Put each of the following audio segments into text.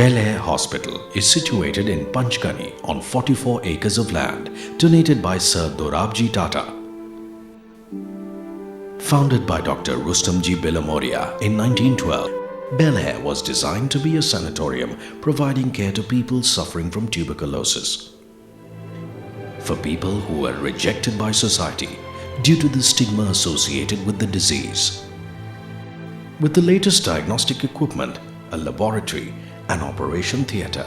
Bel-Air Hospital is situated in Panchgani on 44 acres of land donated by Sir Dorabji Tata. Founded by Dr. Rustomji Bilamoria in 1912, Bel-Air was designed to be a sanatorium providing care to people suffering from tuberculosis. For people who were rejected by society due to the stigma associated with the disease. With the latest diagnostic equipment, a laboratory, and operation theatre,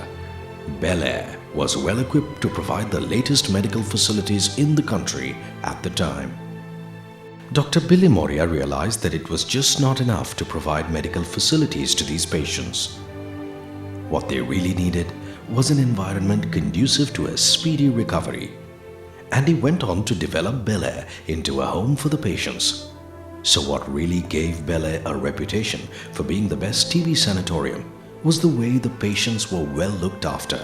Bel-Air was well equipped to provide the latest medical facilities in the country at the time. Dr. Billy Moria realized that it was just not enough to provide medical facilities to these patients. What they really needed was an environment conducive to a speedy recovery. And he went on to develop Bel-Air into a home for the patients. So what really gave Bel-Air a reputation for being the best TB sanatorium was the way the patients were well looked after.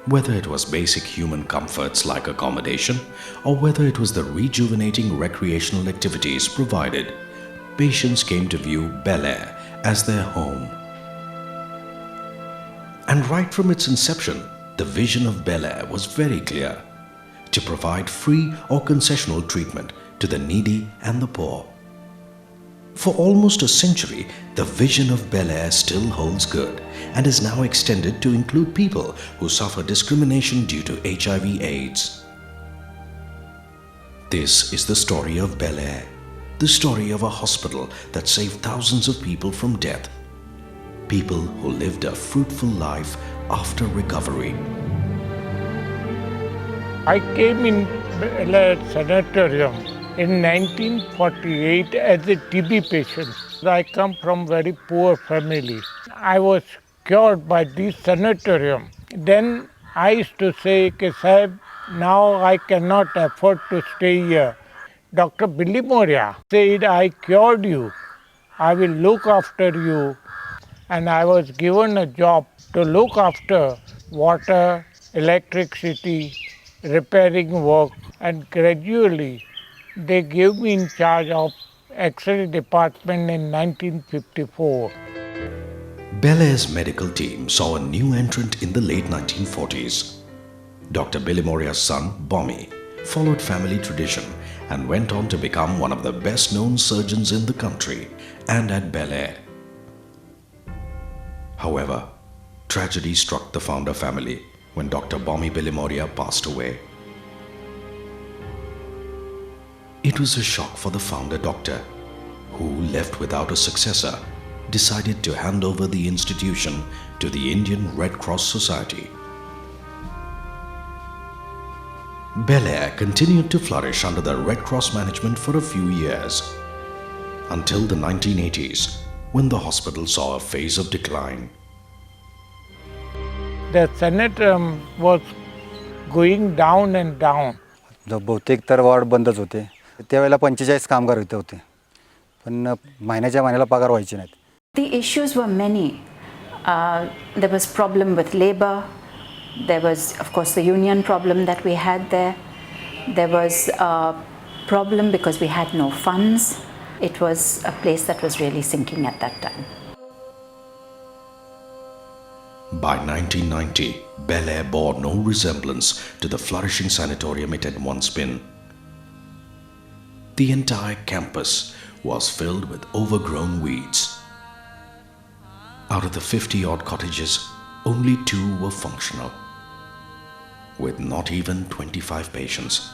Whether it was basic human comforts like accommodation or whether it was the rejuvenating recreational activities provided, patients came to view Bel-Air as their home. And right from its inception, the vision of Bel-Air was very clear: to provide free or concessional treatment to the needy and the poor. For almost a century, the vision of Bel-Air still holds good and is now extended to include people who suffer discrimination due to HIV/AIDS. This is the story of Bel-Air, the story of a hospital that saved thousands of people from death, people who lived a fruitful life after recovery. I came in Bel-Air Sanatorium in 1948 as a TB patient. I come from very poor family. I was cured by this sanatorium. Then I used to say, Sahib, now I cannot afford to stay here. Dr. Billy Moria said, I cured you. I will look after you. And I was given a job to look after water, electricity, repairing work, and gradually they gave me in charge of X-ray department in 1954. Bel-Air's medical team saw a new entrant in the late 1940s. Dr. Billy Moria's son, Bommy, followed family tradition and went on to become one of the best-known surgeons in the country and at Bel-Air. However, tragedy struck the founder family when Dr. Bommy Billy Moria passed away. It was a shock for the founder doctor, who, left without a successor, decided to hand over the institution to the Indian Red Cross Society. Bel-Air continued to flourish under the Red Cross management for a few years, until the 1980s, when the hospital saw a phase of decline. The sanatorium was going down and down. बहुतेक तर ward बंदच होते. त्यावेळेला 45 कामगार होते पण महिन्याला पगार व्हायचे नाहीत. The issues were many. There was problem with labor. There was, of course, the union problem that we had there. There was a problem because we had no funds. It was a place that was really sinking at that time. By 1990, Bel-Air bore no resemblance to the flourishing sanatorium it had once been. The entire campus was filled with overgrown weeds. Out of the 50-odd cottages, only 2 were functional. With not even 25 patients,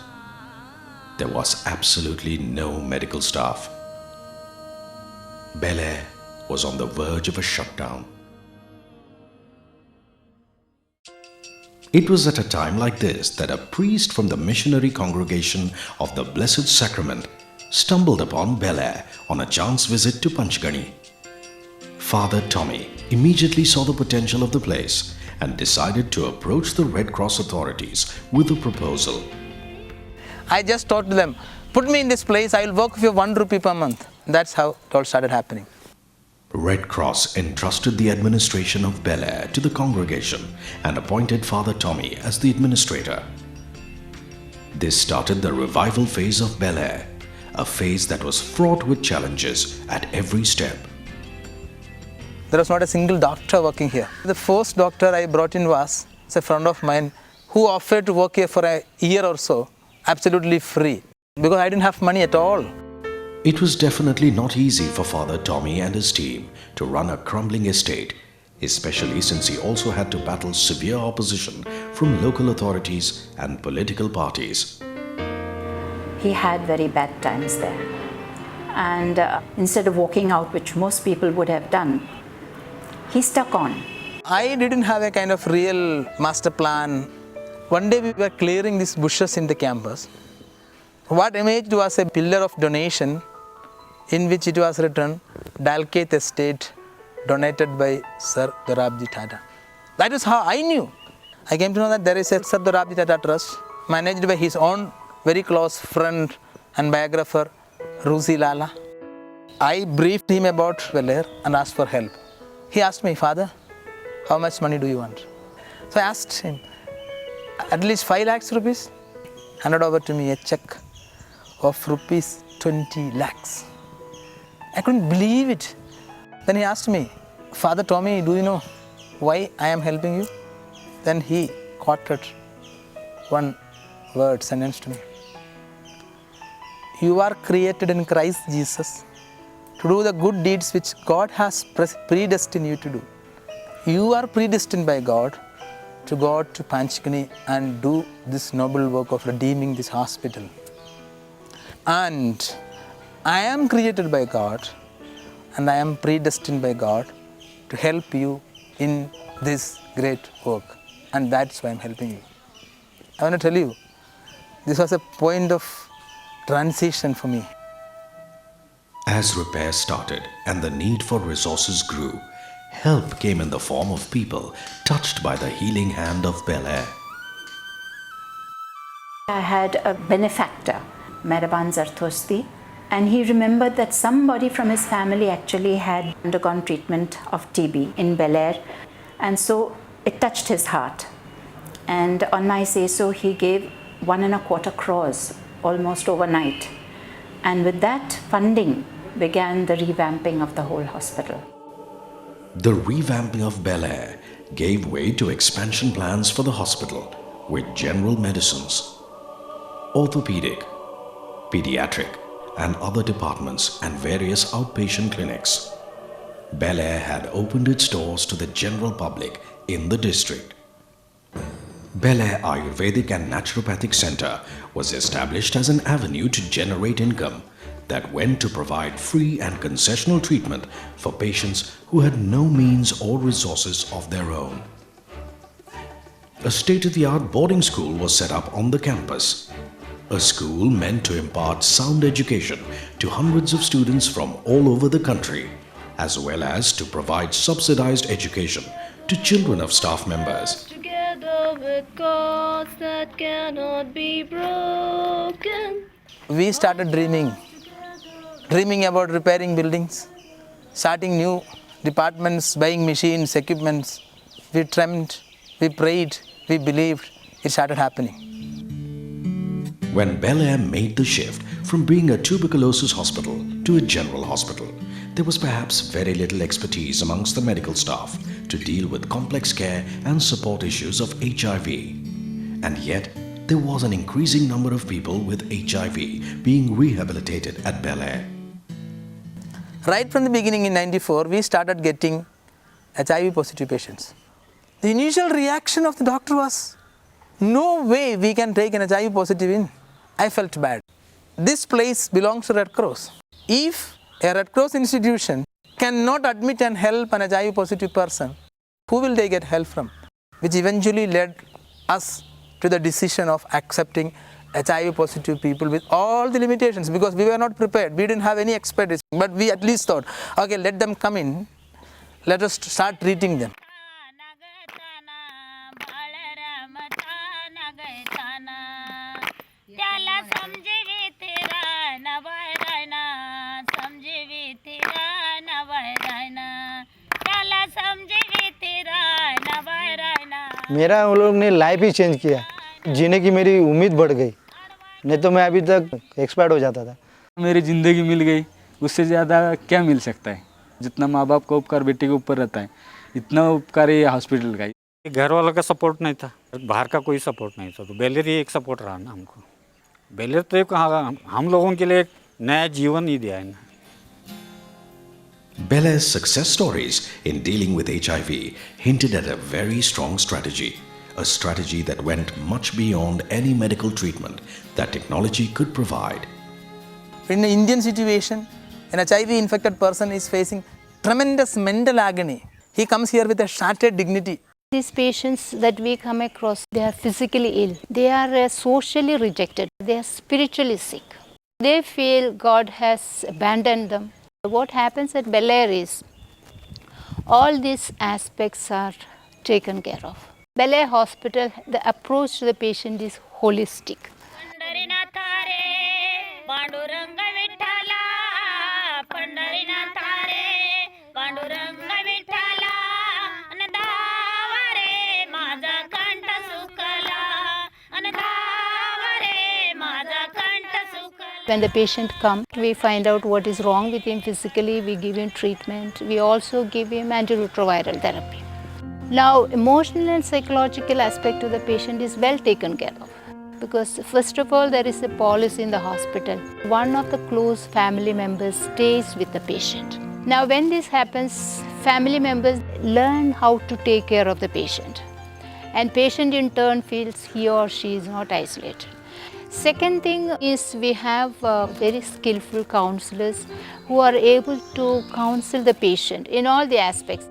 there was absolutely no medical staff. Bel-Air was on the verge of a shutdown. It was at a time like this that a priest from the missionary congregation of the Blessed Sacrament stumbled upon Bel-Air on a chance visit to Panchgani. Father Tommy immediately saw the potential of the place and decided to approach the Red Cross authorities with a proposal. I just told them, put me in this place, I will work for you 1 rupee per month. That's how it all started happening. Red Cross entrusted the administration of Bel-Air to the congregation and appointed Father Tommy as the administrator. This started the revival phase of Bel-Air, a phase that was fraught with challenges at every step. There was not a single doctor working here. The first doctor I brought in was a friend of mine who offered to work here for a year or so, absolutely free, because I didn't have money at all. It was definitely not easy for Father Tommy and his team to run a crumbling estate, especially since he also had to battle severe opposition from local authorities and political parties. He had very bad times there. And instead of walking out, which most people would have done, he stuck on. I didn't have a kind of real master plan. One day we were clearing these bushes in the campus. What emerged was a pillar of donation in which it was written, Dalkeith Estate, donated by Sir Dorabji Tata. That is how I knew. I came to know that there is a Sir Dorabji Tata Trust managed by his own very close friend and biographer, Rusi Lala. I briefed him about Bel-Air and asked for help. He asked me, Father, how much money do you want? So I asked him, at least 5 lakhs rupees. Handed over to me a check of rupees 20 lakhs. I couldn't believe it. Then he asked me, Father Tommy, do you know why I am helping you? Then he quoted one word, sentence to me. You are created in Christ Jesus to do the good deeds which God has predestined you to do. You are predestined by God to go to Panchkani and do this noble work of redeeming this hospital. And I am created by God and I am predestined by God to help you in this great work. And that's why I'm helping you. I want to tell you, this was a point of transition for me. As repairs started and the need for resources grew, help came in the form of people touched by the healing hand of Bel-Air. I had a benefactor, Mehraban Zartosti, and he remembered that somebody from his family actually had undergone treatment of TB in Bel-Air, and so it touched his heart. And on my say-so, he gave 1.25 crores almost overnight. And with that funding began the revamping of the whole hospital. The revamping of Bel-Air gave way to expansion plans for the hospital with general medicines, orthopedic, pediatric, and other departments and various outpatient clinics. Bel-Air had opened its doors to the general public in the district. Bel-Air Ayurvedic and Naturopathic Center was established as an avenue to generate income that went to provide free and concessional treatment for patients who had no means or resources of their own. A state-of-the-art boarding school was set up on the campus. A school meant to impart sound education to hundreds of students from all over the country, as well as to provide subsidized education to children of staff members. Together with gods that cannot be broken. We started dreaming about repairing buildings, starting new departments, buying machines, equipments. We dreamt, we prayed, we believed. It started happening. When Bel-Air made the shift from being a tuberculosis hospital to a general hospital, there was perhaps very little expertise amongst the medical staff to deal with complex care and support issues of HIV. And yet, there was an increasing number of people with HIV being rehabilitated at Bel-Air. Right from the beginning in '94, we started getting HIV positive patients. The initial reaction of the doctor was, no way we can take an HIV positive in. I felt bad. This place belongs to Red Cross. If a Red Cross institution cannot admit and help an HIV positive person, who will they get help from? Which eventually led us to the decision of accepting HIV positive people with all the limitations, because we were not prepared. We didn't have any expertise, but we at least thought, okay, let them come in. Let us start treating them. मेरा उन लोग ने life ही change किया, जीने की मेरी उम्मीद बढ़ गई, नहीं तो मैं अभी तक एक्सपायर्ड हो जाता था। मेरी ज़िंदगी मिल गई, उससे ज़्यादा क्या मिल सकता है। जितना माँ बाप का उपकार बेटे के ऊपर रहता है, इतना उपकार ये हॉस्पिटल का है। घर वालों का सपोर्ट नहीं था, बाहर का कोई सपोर्ट नहीं था, तो बेलेर ही एक सपोर्ट रहा ना हमको। बेलेर तो एक हम लोगों के लिए एक नया जीवन ही दिया है ना। Bel-Air's success stories in dealing with HIV hinted at a very strong strategy, a strategy that went much beyond any medical treatment that technology could provide. In the Indian situation, an HIV-infected person is facing tremendous mental agony. He comes here with a shattered dignity. These patients that we come across, they are physically ill, they are socially rejected, they are spiritually sick. They feel God has abandoned them. What happens at Bel-Air is, all these aspects are taken care of. Bel-Air Hospital, the approach to the patient is holistic. When the patient comes, we find out what is wrong with him physically, we give him treatment, we also give him antiretroviral therapy. Now, emotional and psychological aspect of the patient is well taken care of, because first of all, there is a policy in the hospital. One of the close family members stays with the patient. Now, when this happens, family members learn how to take care of the patient, and patient in turn feels he or she is not isolated. Second thing is, we have very skillful counselors who are able to counsel the patient in all the aspects.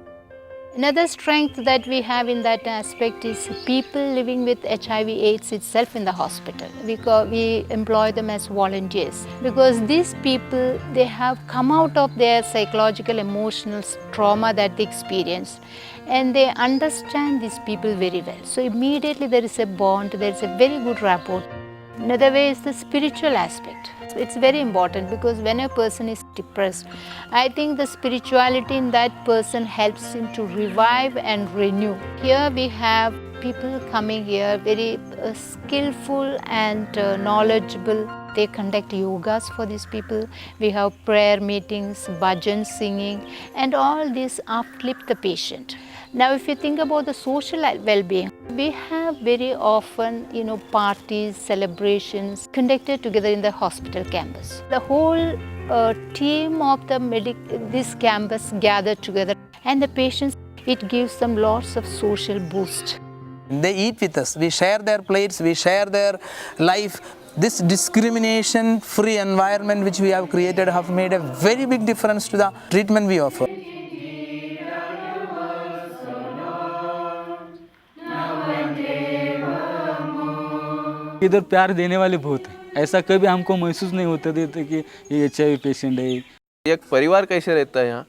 Another strength that we have in that aspect is people living with HIV/AIDS itself in the hospital. We employ them as volunteers, because these people, they have come out of their psychological, emotional trauma that they experienced, and they understand these people very well. So immediately there is a bond, there is a very good rapport. Another way is the spiritual aspect. It's very important, because when a person is depressed, I think the spirituality in that person helps him to revive and renew. Here we have people coming here, very skillful and knowledgeable. They conduct yogas for these people. We have prayer meetings, bhajan singing, and all this uplift the patient. Now, if you think about the social well-being, we have very often, parties, celebrations conducted together in the hospital campus. The whole team of this campus gathered together, and the patients, it gives them lots of social boost. They eat with us. We share their plates, we share their life. This discrimination-free environment which we have created have made a very big difference to the treatment we offer. इधर प्यार देने वाले बहुत हैं, ऐसा कभी हमको महसूस नहीं होता देते कि ये HIV पेशेंट है। एक परिवार कैसे रहता है यहाँ,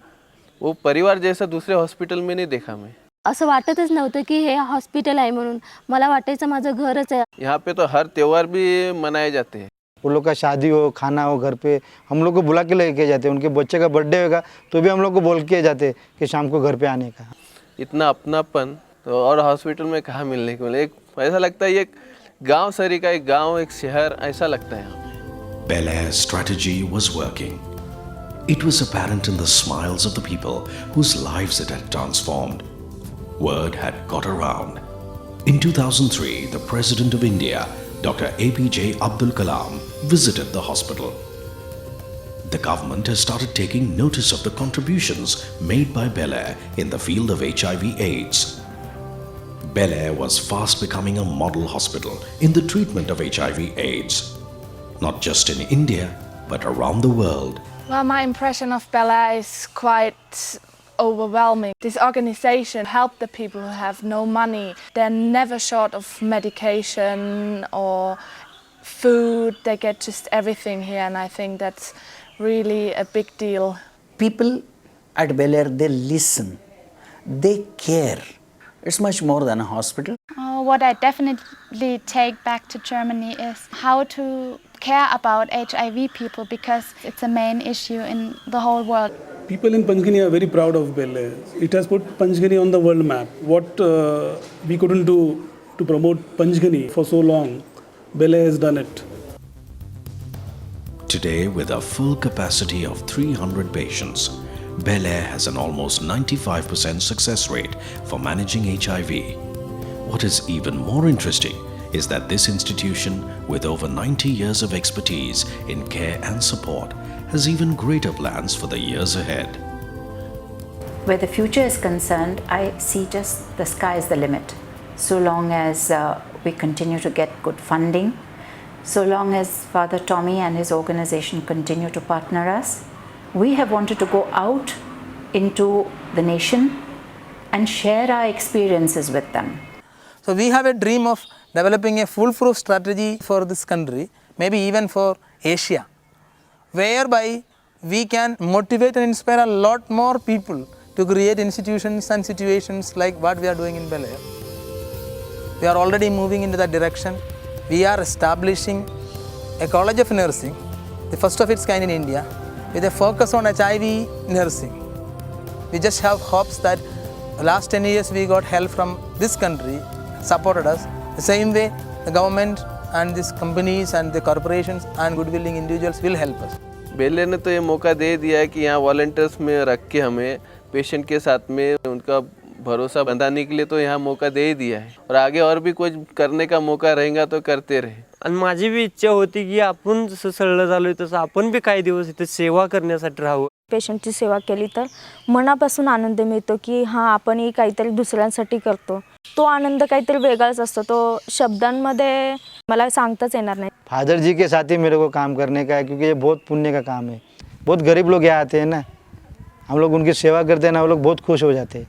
वो परिवार जैसा दूसरे हॉस्पिटल में नहीं देखा मैं। असं वाटतच नव्हतं की हे हॉस्पिटल आहे म्हणून, मला वाटायचं माझं घरच आहे। यहाँ पे तो हर त्योहार भी मनाए जाते हैं। वो लोग का शादी हो, खाना हो घर पे, हम लोग को बुला के लेके जाते हैं। उनके बच्चे का बर्थडे होगा तो भी हम लोग को बोल के जाते कि शाम को घर पे आने का। इतना अपनापन तो और हॉस्पिटल में कहाँ मिलने को मिले। एक ऐसा लगता है एक गांव सरी का, एक गांव, एक शहर ऐसा लगता है। Bel-Air's strategy was working. It was apparent in the smiles of the people whose lives it had transformed. Word had got around. In 2003, the President of India, Dr. APJ Abdul Kalam, visited the hospital. The government has started taking notice of the contributions made by Bel-Air in the field of HIV/AIDS. Bel-Air was fast becoming a model hospital in the treatment of HIV/AIDS, not just in India, but around the world. Well, my impression of Bel-Air is quite overwhelming. This organization helps the people who have no money. They're never short of medication or food. They get just everything here, and I think that's really a big deal. People at Bel-Air, they listen, they care. It's much more than a hospital. What I definitely take back to Germany is how to care about HIV people, because it's a main issue in the whole world. People in Panchgani are very proud of Bel-Air. It has put Panchgani on the world map. What we couldn't do to promote Panchgani for so long, Bel-Air has done it. Today, with a full capacity of 300 patients, Bel-Air has an almost 95% success rate for managing HIV. What is even more interesting is that this institution, with over 90 years of expertise in care and support, has even greater plans for the years ahead. Where the future is concerned, I see just the sky is the limit. So long as we continue to get good funding, so long as Father Tommy and his organization continue to partner us, we have wanted to go out into the nation and share our experiences with them. So we have a dream of developing a foolproof strategy for this country, maybe even for Asia, whereby we can motivate and inspire a lot more people to create institutions and situations like what we are doing in Bel-Air. We are already moving into that direction. We are establishing a college of nursing, the first of its kind in India, with a focus on HIV nursing. We just have hopes that the last 10 years we got help from this country, supported us. The same way the government and these companies and the corporations and good-willing individuals will help us. Bell-air ने तो ये मौका दे दिया है कि यहाँ volunteers में रख के हमें पेशेंट के साथ में उनका भरोसा बंधाने के लिए तो यहाँ मौका दे ही दिया है और आगे और भी कुछ करने का मौका रहेगा तो करते रहे. आणि माझी भी इच्छा होती की आपण जसं सळलं झालोय तसं आपण बी काही दिवस इथे सेवा करण्यासाठी राहावं. पेशंटची सेवा केली तर मनापासून आनंद मिळतो की हां आपणही काहीतरी दुसऱ्यांसाठी करतो. तो आनंद काहीतरी वेगळाच असतो, तो शब्दांमध्ये मला सांगताच येणार नाही. फादर जी के साथ ही मेरे को काम करने का है, क्योंकि ये बहुत पुण्य का काम है. बहुत गरीब लोग यहाँ आते हैं ना, हम लोग उनकी सेवा करते हैं ना, वो लोग बहुत खुश हो जाते हैं.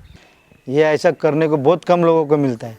ये ऐसा करने को बहुत कम लोगों को मिलता है.